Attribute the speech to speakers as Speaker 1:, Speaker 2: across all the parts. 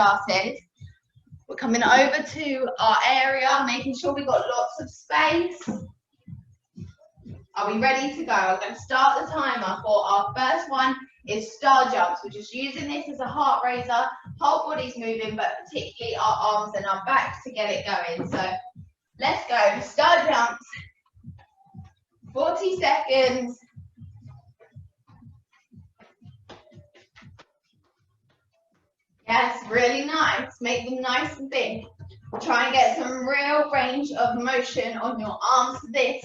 Speaker 1: started. We're coming over to our area, making sure we've got lots of space. Are we ready to go? I'm going to start the timer for our first one is star jumps. We're just using this as a heart raiser. Whole body's moving, but particularly our arms and our backs to get it going. So let's go. Star jumps. 40 seconds. Yes, really nice. Make them nice and big. Try and get some real range of motion on your arms for this.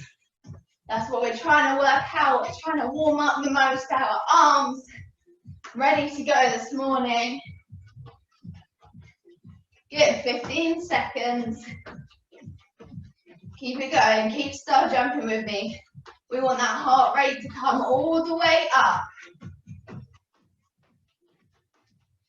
Speaker 1: That's what we're trying to work out. We're trying to warm up the most our arms. Ready to go this morning. Good, 15 seconds. Keep it going. Keep star jumping with me. We want that heart rate to come all the way up.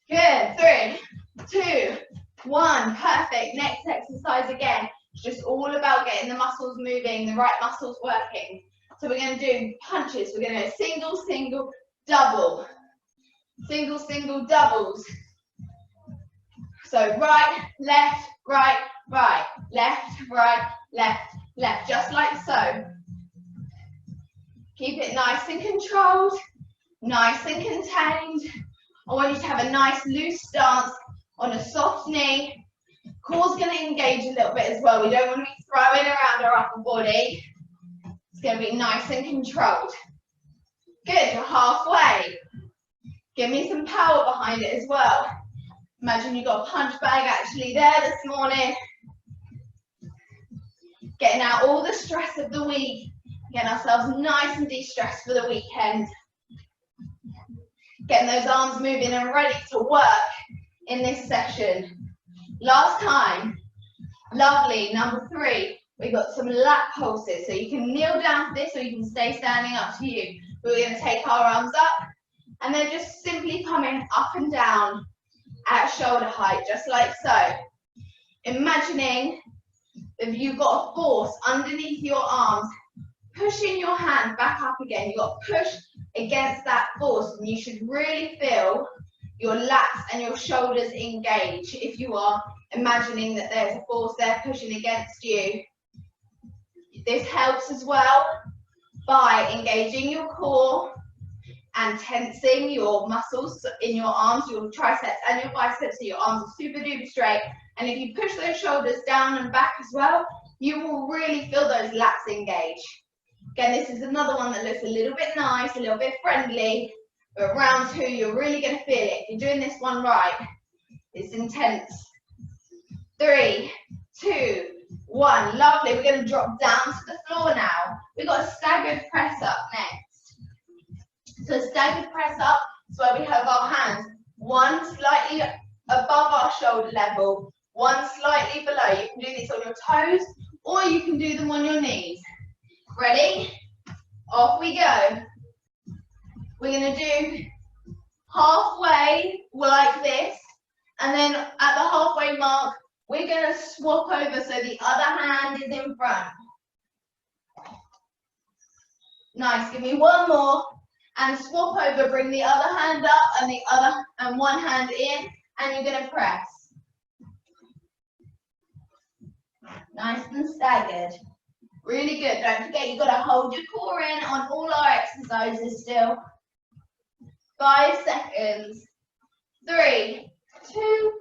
Speaker 1: Good, 3, 2, 1, perfect. Next exercise again. It's just all about getting the muscles moving, the right muscles working. So we're going to do punches. We're going to do single, single, double. Single, single, doubles. So right, left, right, right. Left, right, left, left. Just like so. Keep it nice and controlled, nice and contained. I want you to have a nice loose stance on a soft knee. Core's going to engage a little bit as well. We don't want to be throwing around our upper body. It's going to be nice and controlled. Good, you're halfway. Give me some power behind it as well. Imagine you've got a punch bag actually there this morning. Getting out all the stress of the week. Getting ourselves nice and de-stressed for the weekend. Getting those arms moving and ready to work in this session. Last time, lovely, number 3, we got some lat pulses. So you can kneel down for this or you can stay standing, up to you. We're going to take our arms up and then just simply coming up and down at shoulder height, just like so. Imagining if you've got a force underneath your arms, pushing your hand back up again. You've got to push against that force, and you should really feel your lats and your shoulders engage if you are imagining that there's a force there pushing against you. This helps as well by engaging your core and tensing your muscles in your arms, your triceps and your biceps, so your arms are super duper straight. And if you push those shoulders down and back as well, you will really feel those lats engage. Again, this is another one that looks a little bit nice, a little bit friendly, but round 2, you're really going to feel it. If you're doing this one right, it's intense. 3, 2, 1, lovely. We're going to drop down to the floor now. We've got a staggered press up next. So staggered press up is where we have our hands, one slightly above our shoulder level, one slightly below. You can do this on your toes or you can do them on your knees. Ready? Off we go. We're going to do halfway like this, and then at the halfway mark, we're going to swap over so the other hand is in front. Nice. Give me one more, and swap over. Bring the other hand up and one hand in, and you're going to press. Nice and staggered. Really good. Don't forget, you've got to hold your core in on all our exercises still. 5 seconds. 3, 2,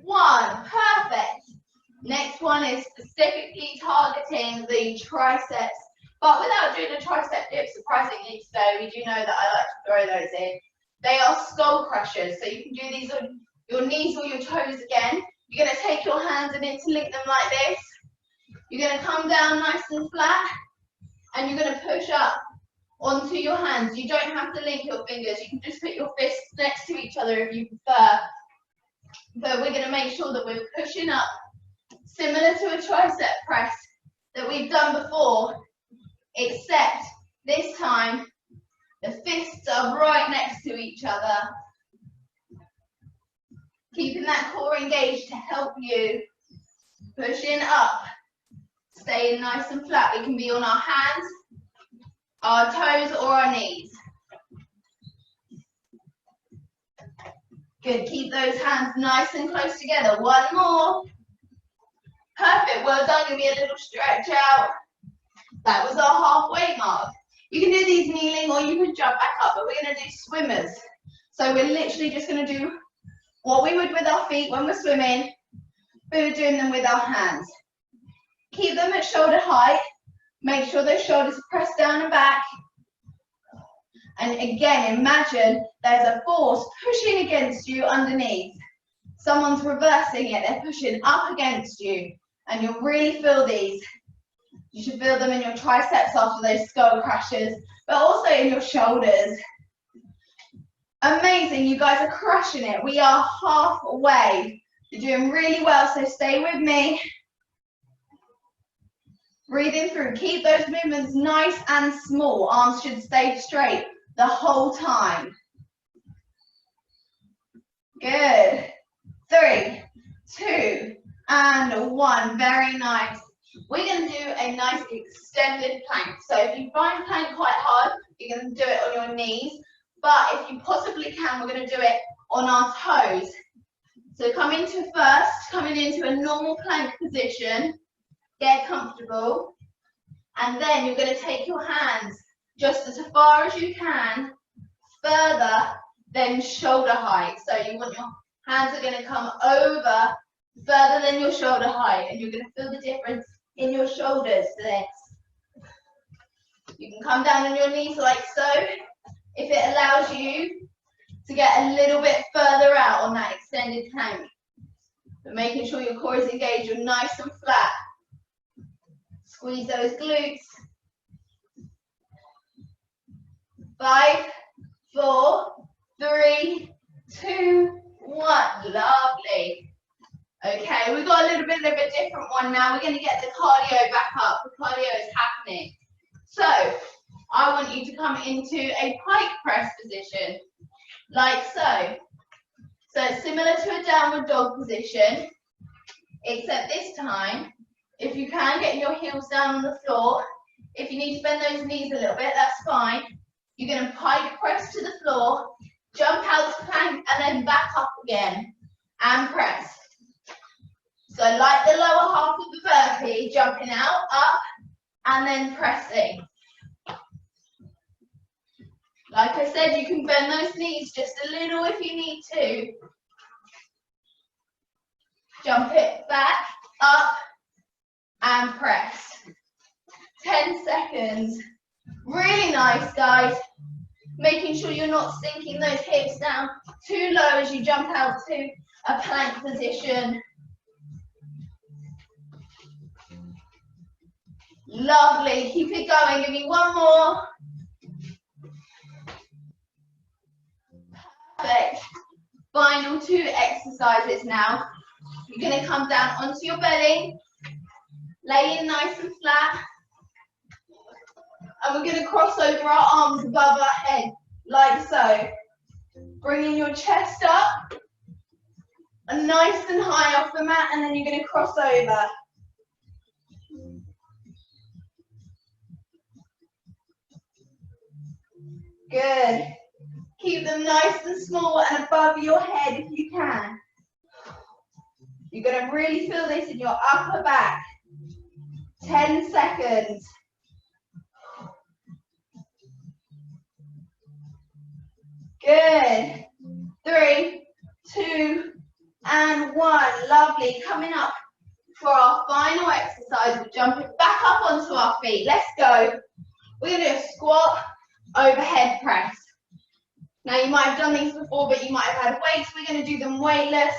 Speaker 1: 1. Perfect. Next one is specifically targeting the triceps, but without doing a tricep dip, surprisingly today, we do know that I like to throw those in. They are skull crushers, so you can do these on your knees or your toes again. You're going to take your hands and interlink them like this. You're going to come down nice and flat, and you're going to push up onto your hands. You don't have to link your fingers. You can just put your fists next to each other if you prefer. But we're going to make sure that we're pushing up, similar to a tricep press that we've done before, except this time the fists are right next to each other. Keeping that core engaged to help you. Pushing up. Staying nice and flat. We can be on our hands, our toes, or our knees. Good, keep those hands nice and close together. One more. Perfect, well done, give me a little stretch out. That was our halfway mark. You can do these kneeling or you can jump back up, but we're gonna do swimmers. So we're literally just gonna do what we would with our feet when we're swimming, but we're doing them with our hands. Keep them at shoulder height. Make sure those shoulders are pressed down and back. And again, imagine there's a force pushing against you underneath. Someone's reversing it, they're pushing up against you. And you'll really feel these. You should feel them in your triceps after those skull crashes, but also in your shoulders. Amazing, you guys are crushing it. We are halfway. You're doing really well, so stay with me. Breathing through, keep those movements nice and small. Arms should stay straight the whole time. Good. 3, 2, and 1. Very nice. We're going to do a nice extended plank. So if you find plank quite hard, you're going to do it on your knees. But if you possibly can, we're going to do it on our toes. So coming into a normal plank position. Get comfortable. And then you're going to take your hands just as far as you can, further than shoulder height. So you want your hands are going to come over further than your shoulder height, and you're going to feel the difference in your shoulders for this. You can come down on your knees like so, if it allows you to get a little bit further out on that extended plank. But making sure your core is engaged, you're nice and flat. Squeeze those glutes. 5, 4, 3, 2, 1. Lovely. Okay, we've got a little bit of a different one now. We're going to get the cardio back up. The cardio is happening. So, I want you to come into a pike press position, like so. So, it's similar to a downward dog position, except this time, if you can, get your heels down on the floor. If you need to bend those knees a little bit, that's fine. You're going to pike press to the floor, jump out to plank, and then back up again, and press. So like the lower half of the burpee, jumping out, up, and then pressing. Like I said, you can bend those knees just a little if you need to. Jump it back, up, and press. 10 seconds. Really nice, guys. Making sure you're not sinking those hips down too low as you jump out to a plank position. Lovely. Keep it going. Give me one more. Perfect. Final 2 exercises now. You're going to come down onto your belly. Lay in nice and flat. And we're going to cross over our arms above our head, like so. Bringing your chest up, and nice and high off the mat, and then you're going to cross over. Good. Keep them nice and small and above your head if you can. You're going to really feel this in your upper back. 10 seconds. Good. 3, 2, and 1. Lovely. Coming up for our final exercise, we're jumping back up onto our feet. Let's go. We're going to do a squat, overhead press. Now you might have done these before, but you might have had weights. We're going to do them weightless.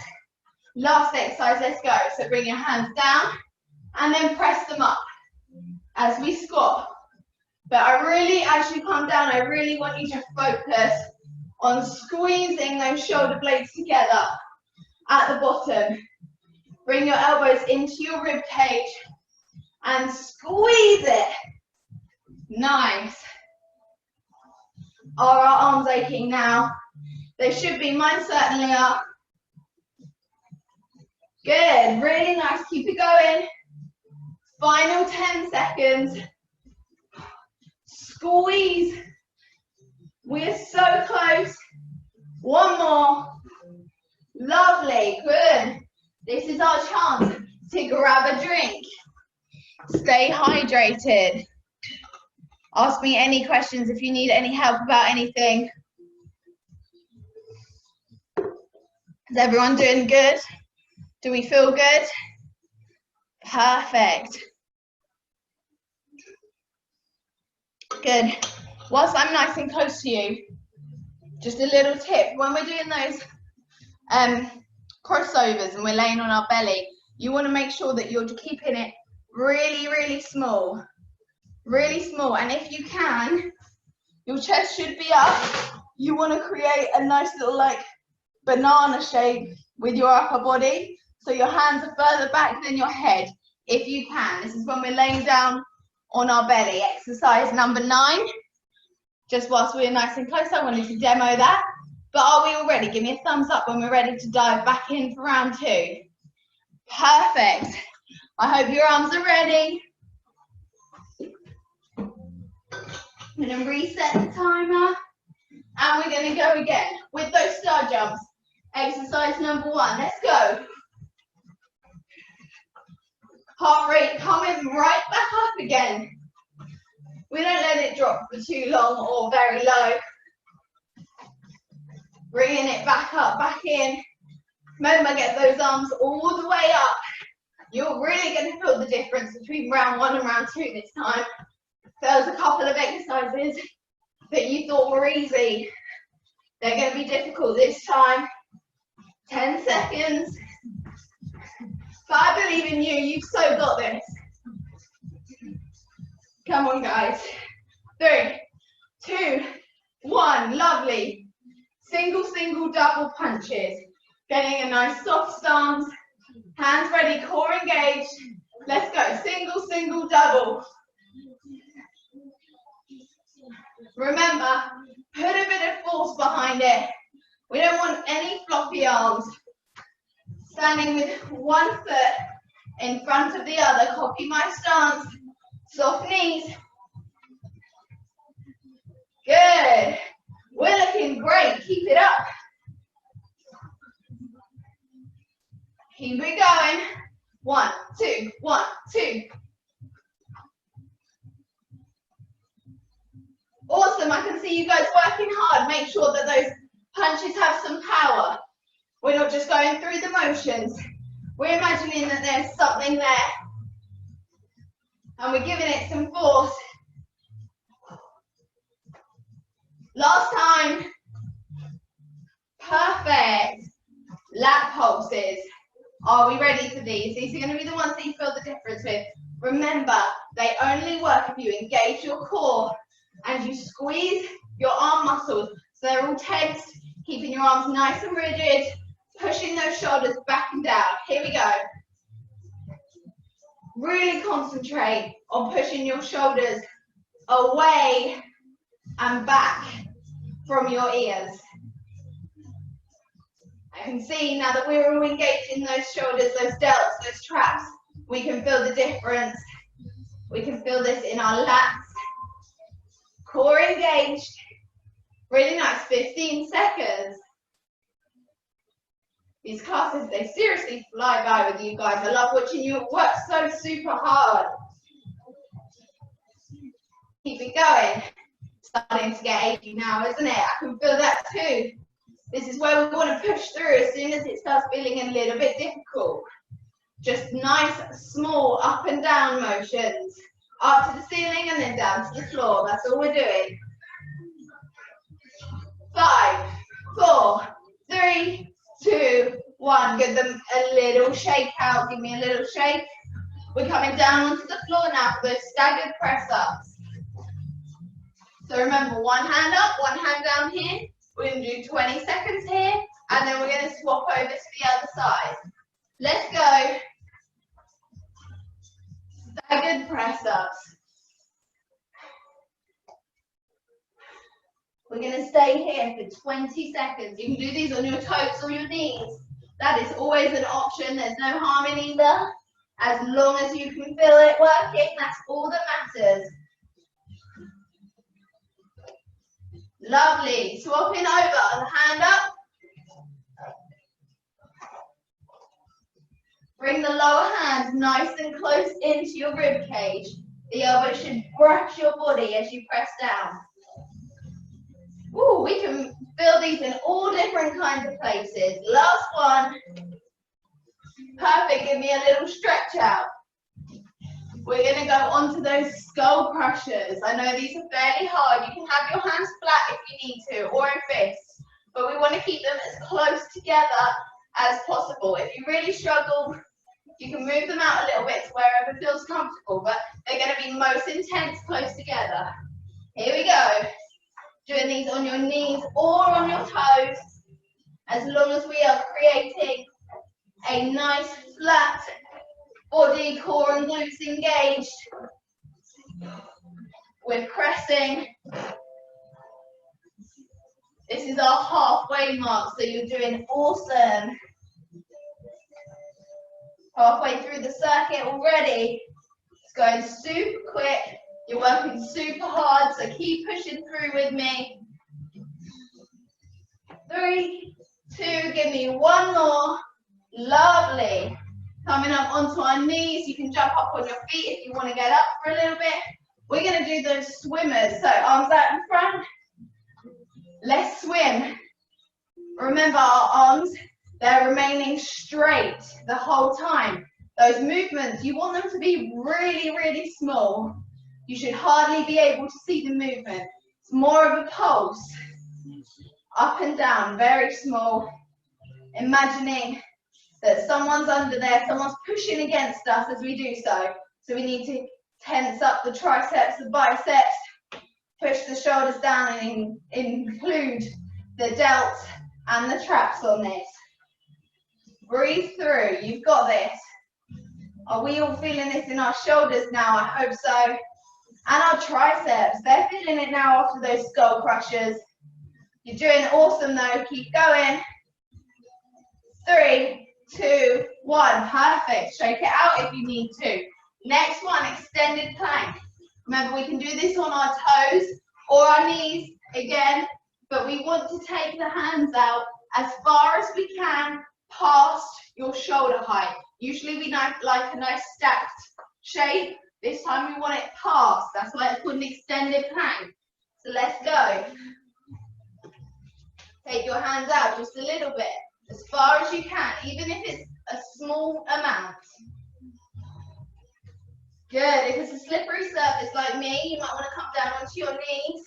Speaker 1: Last exercise, let's go. So bring your hands down and then press them up as we squat. But as you come down, I really want you to focus on squeezing those shoulder blades together at the bottom. Bring your elbows into your rib cage and squeeze it. Nice. Are our arms aching now? They should be, mine certainly are. Good, really nice, keep it going. Final 10 seconds. Squeeze. We're so close. One more. Lovely, good. This is our chance to grab a drink. Stay hydrated. Ask me any questions if you need any help about anything. Is everyone doing good? Do we feel good? Perfect. Good. Whilst I'm nice and close to you, just a little tip. When we're doing those crossovers and we're laying on our belly, you want to make sure that you're keeping it really, really small. Really small. And if you can, your chest should be up. You want to create a nice little like banana shape with your upper body. So your hands are further back than your head, if you can. This is when we're laying down on our belly. Exercise number 9. Just whilst we're nice and close, I wanted to demo that. But are we all ready? Give me a thumbs up when we're ready to dive back in for round 2. Perfect. I hope your arms are ready. I'm going to reset the timer. And we're going to go again with those star jumps. Exercise number 1. Let's go. Heart rate coming right back up again. We don't let it drop for too long or very low. Bringing it back up, back in. Remember, get those arms all the way up. You're really going to feel the difference between round 1 and round 2 this time. There was a couple of exercises that you thought were easy. They're going to be difficult this time. 10 seconds. But I believe in you. You've so got this. Come on, guys. 3, 2, 1. Lovely. Single, single, double punches. Getting a nice soft stance. Hands ready, core engaged. Let's go. Single, single, double. Remember, put a bit of force behind it. We don't want any floppy arms. Standing with one foot in front of the other. Copy my stance. Soft knees. Good. We're looking great. Keep it up. Keep it going. 1, 2, 1, 2. Awesome. I can see you guys working hard. Make sure that those punches have some power. We're not just going through the motions. We're imagining that there's something there. And we're giving it some force. Last time. Perfect. Lat pulses. Are we ready for these? These are going to be the ones that you feel the difference with. Remember, they only work if you engage your core and you squeeze your arm muscles. So they're all tensed, keeping your arms nice and rigid, pushing those shoulders back and down. Here we go. Really concentrate on pushing your shoulders away and back from your ears. I can see now that we're all engaged in those shoulders, those delts, those traps, we can feel the difference. We can feel this in our lats. Core engaged. Really nice, 15 seconds. These classes, they seriously fly by with you guys. I love watching you work so super hard. Keep it going. Starting to get achy now, isn't it? I can feel that too. This is where we want to push through as soon as it starts feeling a little bit difficult. Just nice, small up and down motions. Up to the ceiling and then down to the floor. That's all we're doing. 5, 4, 3, 2, 1. Give them a little shake out. Give me a little shake. We're coming down onto the floor now for those staggered press ups. So remember, one hand up, one hand down here. We're going to do 20 seconds here, and then we're going to swap over to the other side. Let's go. Staggered press ups. We're going to stay here for 20 seconds. You can do these on your toes or your knees. That is always an option. There's no harm in either. As long as you can feel it working, that's all that matters. Lovely. Swapping over, the hand up. Bring the lower hand nice and close into your rib cage. The elbow should brush your body as you press down. Ooh, we can feel these in all different kinds of places. Last one. Perfect, give me a little stretch out. We're going to go on to those skull crushers. I know these are fairly hard. You can have your hands flat if you need to, or in fists, but we want to keep them as close together as possible. If you really struggle, you can move them out a little bit to wherever feels comfortable, but they're going to be most intense close together. Here we go. Doing these on your knees or on your toes, as long as we are creating a nice flat body, core and glutes engaged. We're pressing. This is our halfway mark, so you're doing awesome. Halfway through the circuit already. It's going super quick. You're working super hard, so keep pushing through with me. 3, 2, give me one more. Lovely. Coming up onto our knees, you can jump up on your feet if you want to get up for a little bit. We're going to do those swimmers, so arms out in front. Let's swim. Remember our arms, they're remaining straight the whole time. Those movements, you want them to be really, really small. You should hardly be able to see the movement. It's more of a pulse. Up and down, very small. Imagining that someone's under there, someone's pushing against us as we do so. So we need to tense up the triceps, the biceps, push the shoulders down and include the delts and the traps on this. Breathe through, you've got this. Are we all feeling this in our shoulders now? I hope so. And our triceps, they're feeling it now after those skull crushers. You're doing awesome though, keep going. 3, 2, 1, perfect. Shake it out if you need to. Next one, extended plank. Remember, we can do this on our toes or our knees again, but we want to take the hands out as far as we can past your shoulder height. Usually we like a nice stacked shape. This time we want it past. That's why it's called an extended plank. So let's go. Take your hands out just a little bit, as far as you can, even if it's a small amount. Good. If it's a slippery surface like me, you might want to come down onto your knees.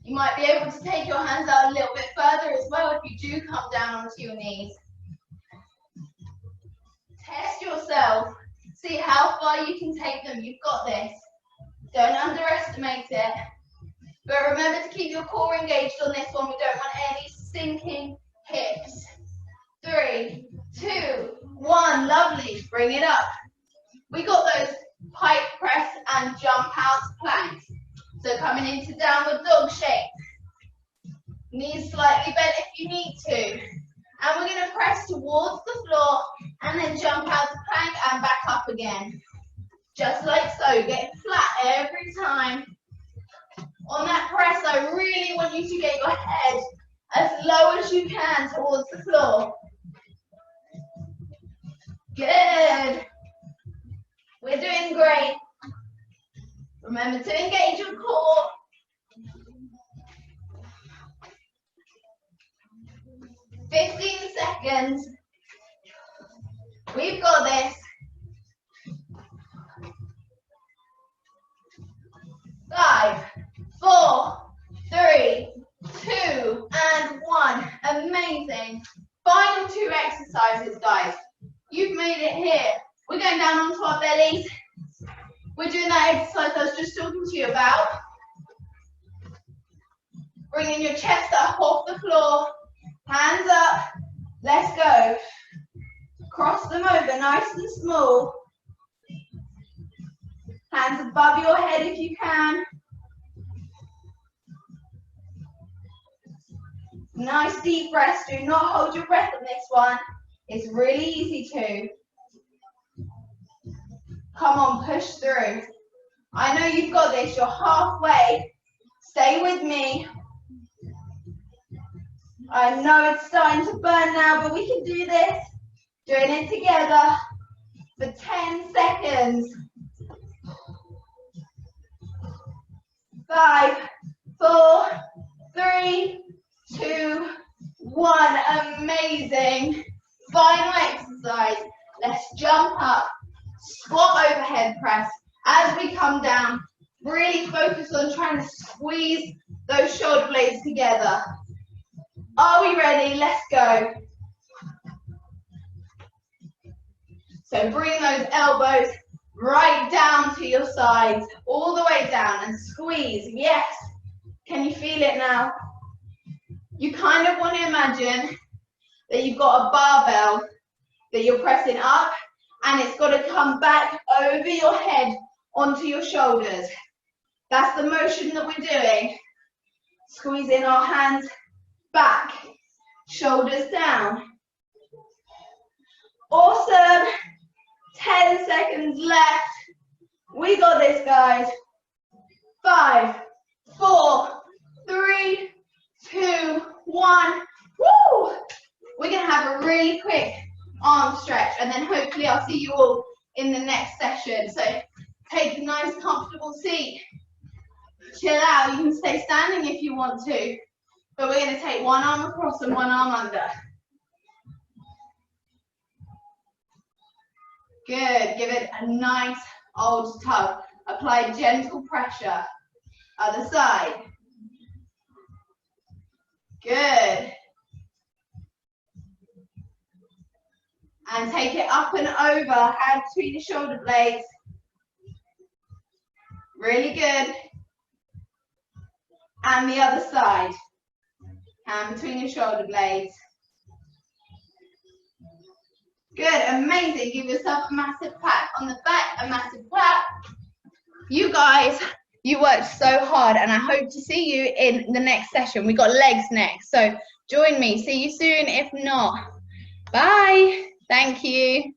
Speaker 1: You might be able to take your hands out a little bit further as well if you do come down onto your knees. Test yourself. See how far you can take them. You've got this. Don't underestimate it. But remember to keep your core engaged on this one. We don't want any sinking hips. 3, 2, 1. Lovely. Bring it up. We got those pike press and jump out planks. So coming into downward dog shape. Knees slightly bent if you need to. And we're going to press towards the floor and then jump out the plank and back up again. Just like so. Get flat every time. On that press, I really want you to get your head as low as you can towards the floor. Good. We're doing great. Remember to engage your core. "15 seconds. We've got this. 5, 4, 3, 2, and 1. Amazing. Final 2 exercises, guys. You've made it here. We're going down onto our bellies. We're doing that exercise I was just talking to you about. Bringing your chest up off the floor. Hands up. Let's go. Cross them over nice and small. Hands above your head if you can. Nice deep breaths. Do not hold your breath on this one. It's really easy to. Come on, push through. I know you've got this. You're halfway. Stay with me. I know it's starting to burn now, but we can do this. Doing it together for 10 seconds. 5, 4, 3, 2, 1. Amazing. Final exercise. Let's jump up, squat overhead press. As we come down, really focus on trying to squeeze those shoulder blades together. Are we ready? Let's go. So bring those elbows right down to your sides, all the way down, and squeeze. Yes. Can you feel it now? You kind of want to imagine that you've got a barbell that you're pressing up, and it's got to come back over your head onto your shoulders. That's the motion that we're doing. Squeezing our hands back, shoulders down. Awesome. 10 seconds left. We got this, guys. 5, 4, 3, 2, 1. Woo! We're going to have a really quick arm stretch, and then hopefully I'll see you all in the next session. So take a nice comfortable seat. Chill out. You can stay standing if you want to, but we're going to take one arm across and one arm under. Good. Give it a nice old tug. Apply gentle pressure. Other side. Good. And take it up and over, hand between the shoulder blades. Really good. And the other side. Hand between your shoulder blades. Good, amazing. Give yourself a massive pat on the back, a massive clap. You guys, you worked so hard, and I hope to see you in the next session. We got legs next, so join me. See you soon. If not, bye. Thank you.